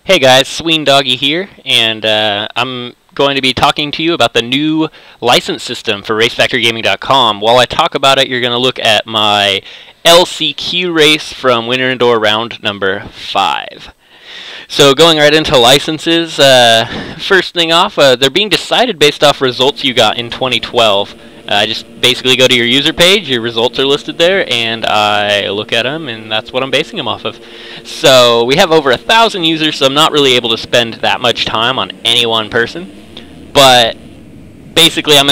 Hey guys, Sween Doggy here, and I'm going to be talking to you about the new license system for RaceFactoryGaming.com. While I talk about it, you're going to look at my LCQ race from Winter Indoor round number 5. So going right into licenses, first thing off, they're being decided based off results you got in 2012. Just basically go to your user page, your results are listed there, and I look at them, and that's what I'm basing them off of. So we have over 1,000 users, so I'm not really able to spend that much time on any one person. But basically, I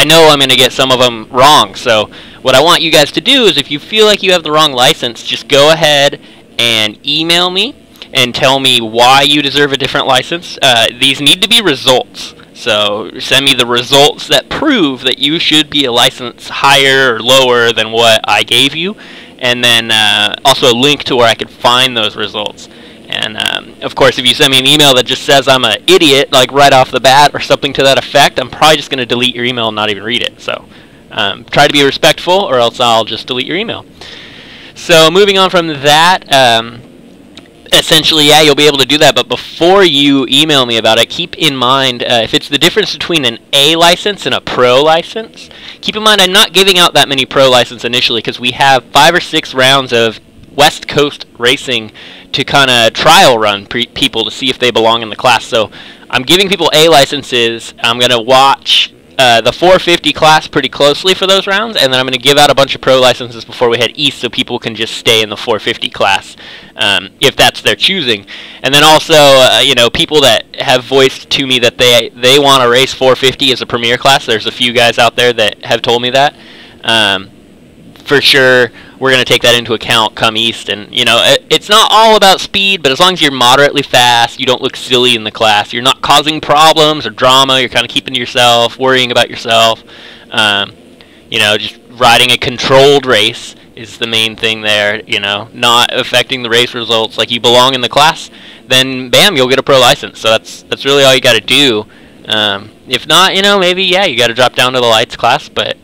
know I'm gonna get some of them wrong. So what I want you guys to do is, if you feel like you have the wrong license, just go ahead and email me and tell me why you deserve a different license. These need to be results. So send me the results that prove that you should be a license higher or lower than what I gave you, and then also a link to where I could find those results. And of course, if you send me an email that just says I'm an idiot, like right off the bat or something to that effect, I'm probably just going to delete your email and not even read it. So try to be respectful, or else I'll just delete your email. So moving on from that, essentially, yeah, you'll be able to do that, but before you email me about it, keep in mind, if it's the difference between an A license and a Pro license, keep in mind I'm not giving out that many Pro licenses initially, because we have 5 or 6 rounds of West Coast racing to kind of trial run people to see if they belong in the class. So I'm giving people A licenses. I'm going to watch the 450 class pretty closely for those rounds, and then I'm going to give out a bunch of Pro licenses before we head east, so people can just stay in the 450 class if that's their choosing. And then also, people that have voiced to me that they want to race 450 as a premier class. There's a few guys out there that have told me that. For sure, we're going to take that into account come east. And it's not all about speed, but as long as you're moderately fast, you don't look silly in the class, you're not causing problems or drama, you're kind of keeping to yourself, worrying about yourself, just riding a controlled race is the main thing there, not affecting the race results, like you belong in the class, then bam, you'll get a pro license. So that's really all you got to do. If not, maybe, yeah, you got to drop down to the lights class, but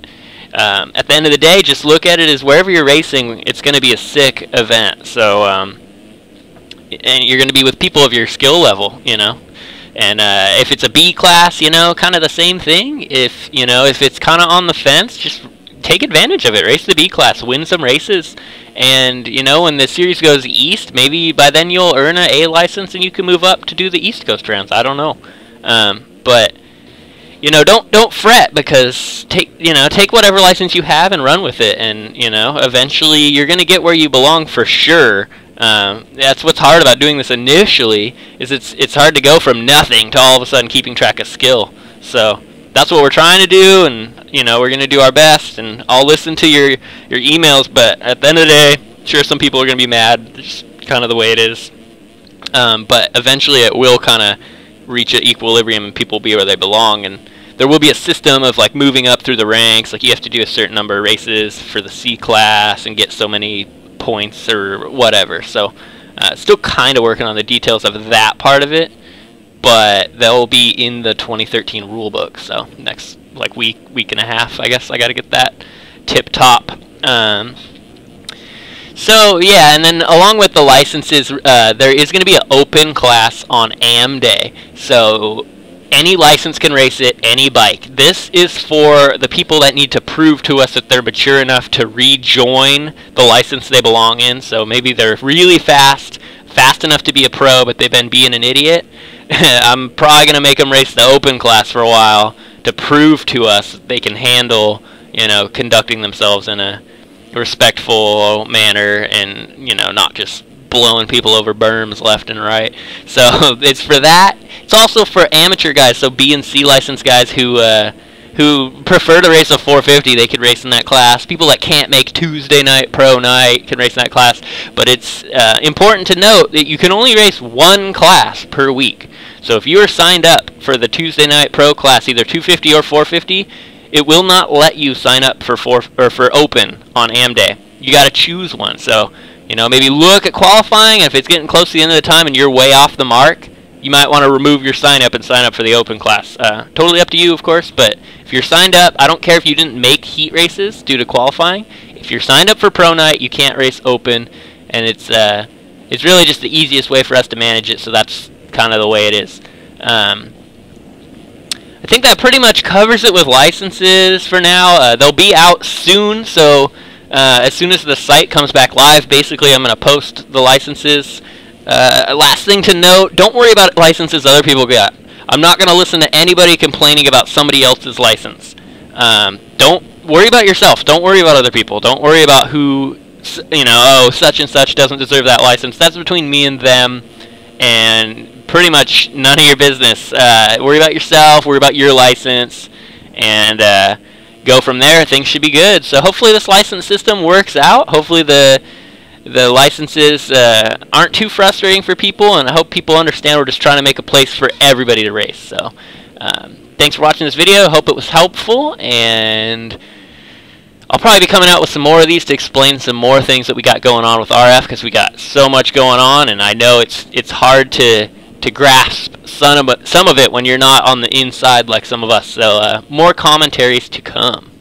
at the end of the day, just look at it as wherever you're racing, it's going to be a sick event. So, and you're going to be with people of your skill level, And if it's a B class, kind of the same thing. If it's kind of on the fence, just take advantage of it. Race the B class, win some races, and when the series goes east, maybe by then you'll earn an A license and you can move up to do the East Coast rounds. I don't know, but. Don't fret, because take whatever license you have and run with it, and eventually you're gonna get where you belong for sure. That's what's hard about doing this initially, is it's hard to go from nothing to all of a sudden keeping track of skill. So that's what we're trying to do, and we're gonna do our best, and I'll listen to your emails. But at the end of the day, sure, some people are gonna be mad. It's kind of the way it is. But eventually it will kind of reach an equilibrium and people will be where they belong, and there will be a system of like moving up through the ranks. Like you have to do a certain number of races for the C class and get so many points or whatever. So still kind of working on the details of that part of it, but they'll be in the 2013 rule book. So next week and a half, I guess I got to get that tip top. So yeah, and then along with the licenses, there is going to be an open class on AM Day. So any license can race it, any bike. This is for the people that need to prove to us that they're mature enough to rejoin the license they belong in. So maybe they're really fast enough to be a pro, but they've been being an idiot. I'm probably going to make them race the open class for a while to prove to us that they can handle, conducting themselves in a respectful manner, and not just blowing people over berms left and right. So it's for that. It's also for amateur guys, so B and C license guys who prefer to race a 450. They could race in that class. People that can't make Tuesday night pro night can race in that class. But it's important to note that you can only race one class per week. So if you are signed up for the Tuesday night pro class, either 250 or 450, it will not let you sign up for open on AM Day. You got to choose one. So, maybe look at qualifying. If it's getting close to the end of the time and you're way off the mark, you might want to remove your sign up and sign up for the open class. Totally up to you, of course, but if you're signed up, I don't care if you didn't make heat races due to qualifying. If you're signed up for pro night, you can't race open, and it's it's really just the easiest way for us to manage it, so that's kind of the way it is. I think that pretty much covers it with licenses for now. They'll be out soon, so as soon as the site comes back live, basically I'm going to post the licenses. Last thing to note, don't worry about licenses other people got. I'm not going to listen to anybody complaining about somebody else's license. Don't worry about yourself. Don't worry about other people. Don't worry about who, oh, such and such doesn't deserve that license. That's between me and them, and pretty much none of your business. Worry about yourself, worry about your license, and go from there. Things should be good. So hopefully this license system works out. Hopefully the licenses aren't too frustrating for people, and I hope people understand we're just trying to make a place for everybody to race. So thanks for watching this video. Hope it was helpful, and I'll probably be coming out with some more of these to explain some more things that we got going on with RF, because we got so much going on, and I know it's hard to grasp some of it when you're not on the inside like some of us. So more commentaries to come.